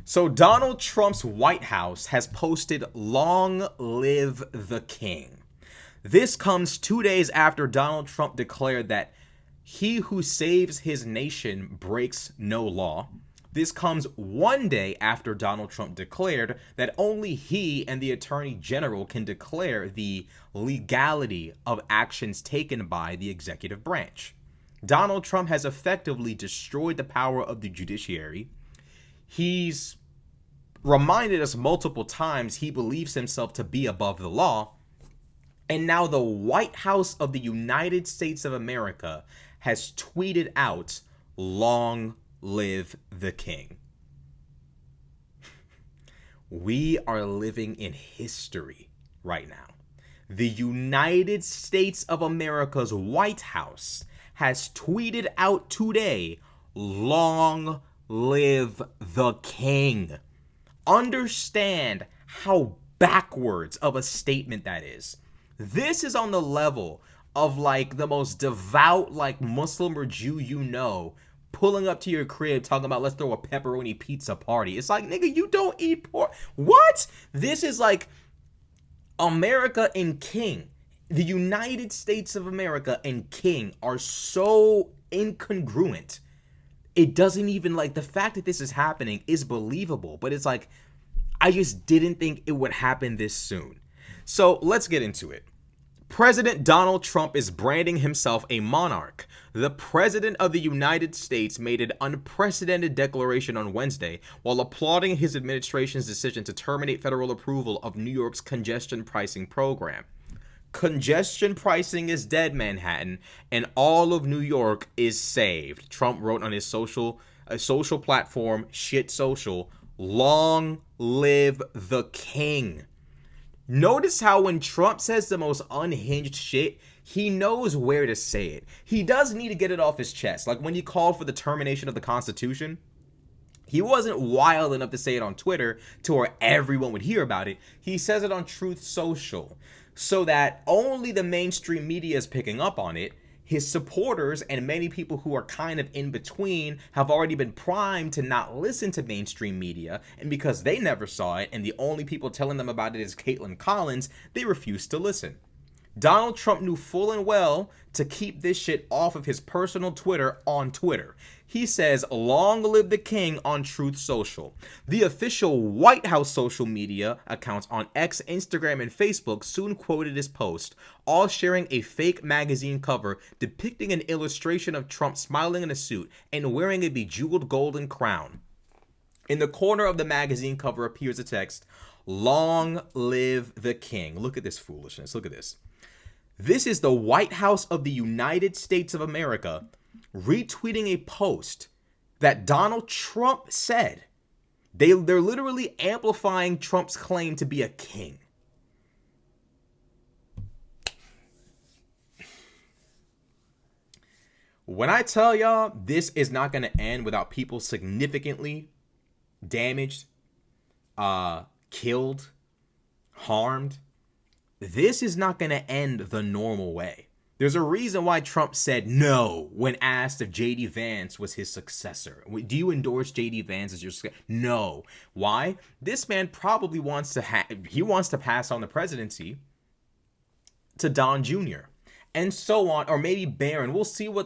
So Donald Trump's White House has posted "Long Live the King." This comes 2 days after Donald Trump declared that he who saves his nation breaks no law. This comes 1 day after Donald Trump declared that only he and the Attorney General can declare the legality of actions taken by the executive branch. Donald Trump has effectively destroyed the power of the judiciary. He's reminded us multiple times he believes himself to be above the law. And now the White House of the United States of America has tweeted out, "Long live the king." We are living in history right now. The United States of America's White House has tweeted out today, "Long live the king." Understand how backwards of a statement that is. This is on the level of like the most devout like Muslim or Jew pulling up to your crib talking about, "Let's throw a pepperoni pizza party." It's like, nigga, you don't eat pork. What? This is like America and king. The United States of America and king are so incongruent. It doesn't even, like, the fact that this is happening is believable, but it's like, I just didn't think it would happen this soon. So let's get into it. President Donald Trump is branding himself a monarch. The President of the United States made an unprecedented declaration on Wednesday while applauding his administration's decision to terminate federal approval of New York's congestion pricing program. Congestion pricing is dead, Manhattan, and all of New York is saved, Trump wrote on his social platform, Shit Social. Long live the king. Notice how when Trump says the most unhinged shit, he knows where to say it. He does need to get it off his chest. Like when he called for the termination of the Constitution, he wasn't wild enough to say it on Twitter to where everyone would hear about it. He says it on Truth Social so that only the mainstream media is picking up on it. His supporters and many people who are kind of in between have already been primed to not listen to mainstream media, and because they never saw it and the only people telling them about it is Caitlin Collins, they refuse to listen. Donald Trump knew full and well to keep this shit off of his personal Twitter on Twitter. He says, "Long live the king" on Truth Social. The official White House social media accounts on X, Instagram, and Facebook soon quoted his post, all sharing a fake magazine cover depicting an illustration of Trump smiling in a suit and wearing a bejeweled golden crown. In the corner of the magazine cover appears a text, "Long live the king." Look at this foolishness. Look at this. This is the White House of the United States of America retweeting a post that Donald Trump said. They're literally amplifying Trump's claim to be a king. When I tell y'all this is not going to end without people significantly damaged, killed, harmed, this is not going to end the normal way. There's a reason why Trump said no when asked if J.D. Vance was his successor. Do you endorse J.D. Vance as your successor? No. Why? This man probably wants to pass on the presidency to Don Jr. and so on, or maybe Barron. We'll see what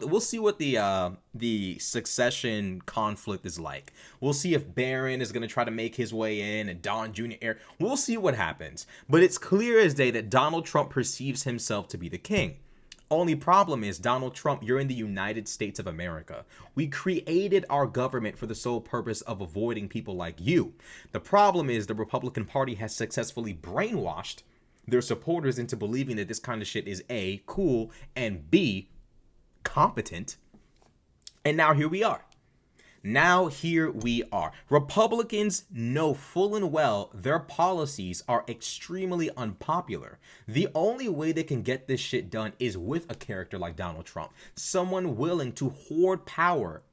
the succession conflict is like. We'll see if Barron is going to try to make his way in and Don Jr. We'll see what happens. But it's clear as day that Donald Trump perceives himself to be the king. Only problem is, Donald Trump, you're in the United States of America. We created our government for the sole purpose of avoiding people like you. The problem is the Republican Party has successfully brainwashed their supporters into believing that this kind of shit is A, cool, and B, competent. And now here we are. Republicans know full and well their policies are extremely unpopular. The only way they can get this shit done is with a character like Donald Trump, someone willing to hoard power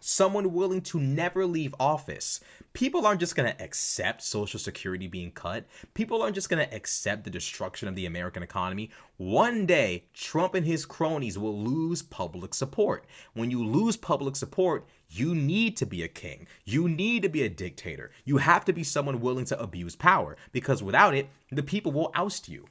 someone willing to never leave office. People aren't just going to accept Social Security being cut. People aren't just going to accept the destruction of the American economy. One day, Trump and his cronies will lose public support. When you lose public support, you need to be a king. You need to be a dictator. You have to be someone willing to abuse power, because without it, the people will oust you.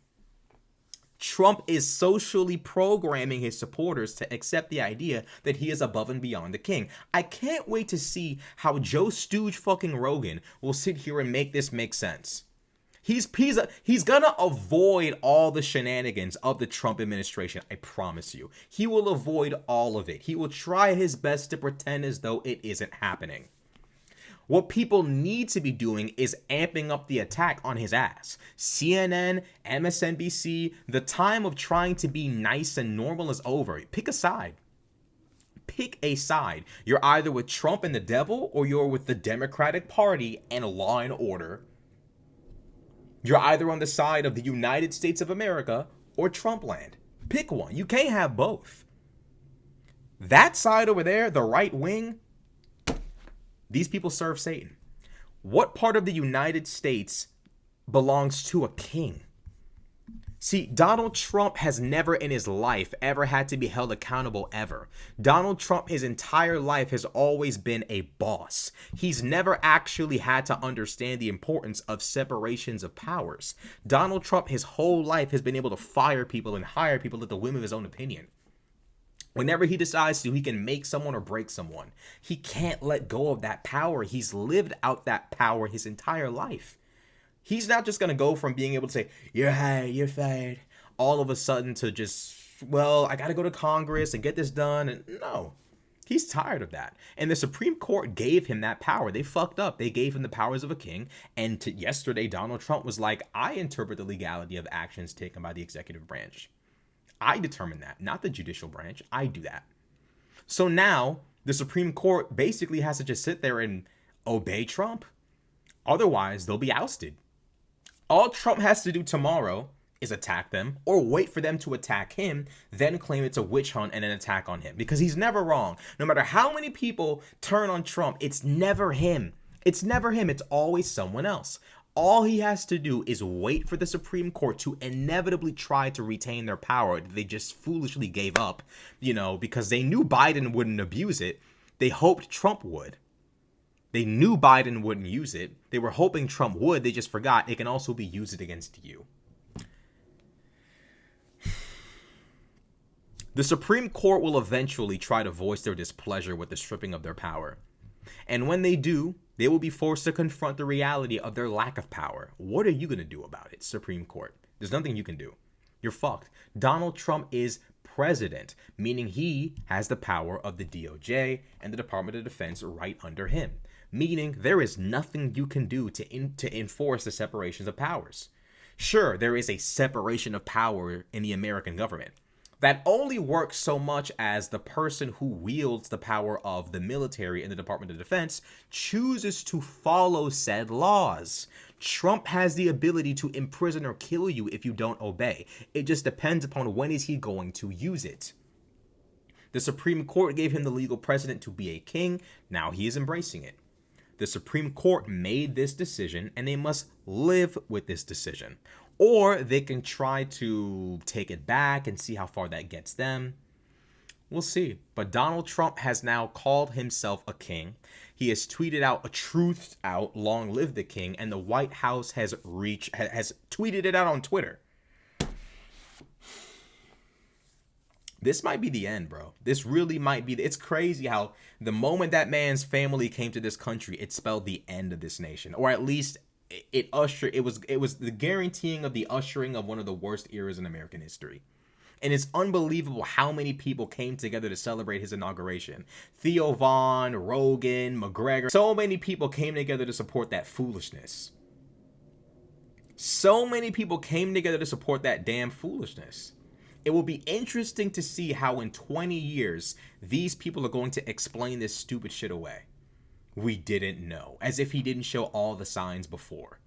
Trump is socially programming his supporters to accept the idea that he is above and beyond the king. I can't wait to see how Joe Stooge fucking Rogan will sit here and make this make sense. He's gonna avoid all the shenanigans of the Trump administration. I promise you. He will avoid all of it. He will try his best to pretend as though it isn't happening. What people need to be doing is amping up the attack on his ass. CNN, MSNBC, the time of trying to be nice and normal is over. Pick a side. Pick a side. You're either with Trump and the devil, or you're with the Democratic Party and law and order. You're either on the side of the United States of America or Trump land. Pick one. You can't have both. That side over there, the right wing, these people serve Satan. What part of the United States belongs to a king? See, Donald Trump has never in his life ever had to be held accountable ever. Donald Trump, his entire life, has always been a boss. He's never actually had to understand the importance of separations of powers. Donald Trump, his whole life, has been able to fire people and hire people at the whim of his own opinion. Whenever he decides to, he can make someone or break someone. He can't let go of that power. He's lived out that power his entire life. He's not just going to go from being able to say, you're hired, you're fired, all of a sudden to just, well, I got to go to Congress and get this done. And no, he's tired of that. And the Supreme Court gave him that power. They fucked up. They gave him the powers of a king. And yesterday, Donald Trump was like, I interpret the legality of actions taken by the executive branch. I determine that, not the judicial branch. I do that. So now the Supreme Court basically has to just sit there and obey Trump. Otherwise, they'll be ousted. All Trump has to do tomorrow is attack them, or wait for them to attack him, then claim it's a witch hunt and an attack on him. Because he's never wrong. No matter how many people turn on Trump, it's never him. It's never him. It's always someone else. All he has to do is wait for the Supreme Court to inevitably try to retain their power that they just foolishly gave up, because they knew Biden wouldn't abuse it. They hoped Trump would. They knew Biden wouldn't use it. They were hoping Trump would. They just forgot it can also be used against you. The Supreme Court will eventually try to voice their displeasure with the stripping of their power. And when they do, they will be forced to confront the reality of their lack of power. What are you going to do about it, Supreme Court? There's nothing you can do. You're fucked. Donald Trump is president, meaning he has the power of the DOJ and the Department of Defense right under him, meaning there is nothing you can do to enforce the separations of powers. Sure, there is a separation of power in the American government. That only works so much as the person who wields the power of the military and the Department of Defense chooses to follow said laws. Trump has the ability to imprison or kill you if you don't obey. It just depends upon when is he going to use it. The Supreme Court gave him the legal precedent to be a king. Now he is embracing it. The Supreme Court made this decision, and they must live with this decision. Or they can try to take it back and see how far that gets them. We'll see. But Donald Trump has now called himself a king. He has tweeted out a truth out, long live the king, and the White House has tweeted it out on Twitter. This might be the end, bro. This really might be. It's crazy how the moment that man's family came to this country, it spelled the end of this nation, or at least it was the guaranteeing of the ushering of one of the worst eras in American history. And it's unbelievable how many people came together to celebrate his inauguration. Theo Vaughn, Rogan, McGregor. So many people came together to support that foolishness. So many people came together to support that damn foolishness. It will be interesting to see how in 20 years, these people are going to explain this stupid shit away. We didn't know, as if he didn't show all the signs before.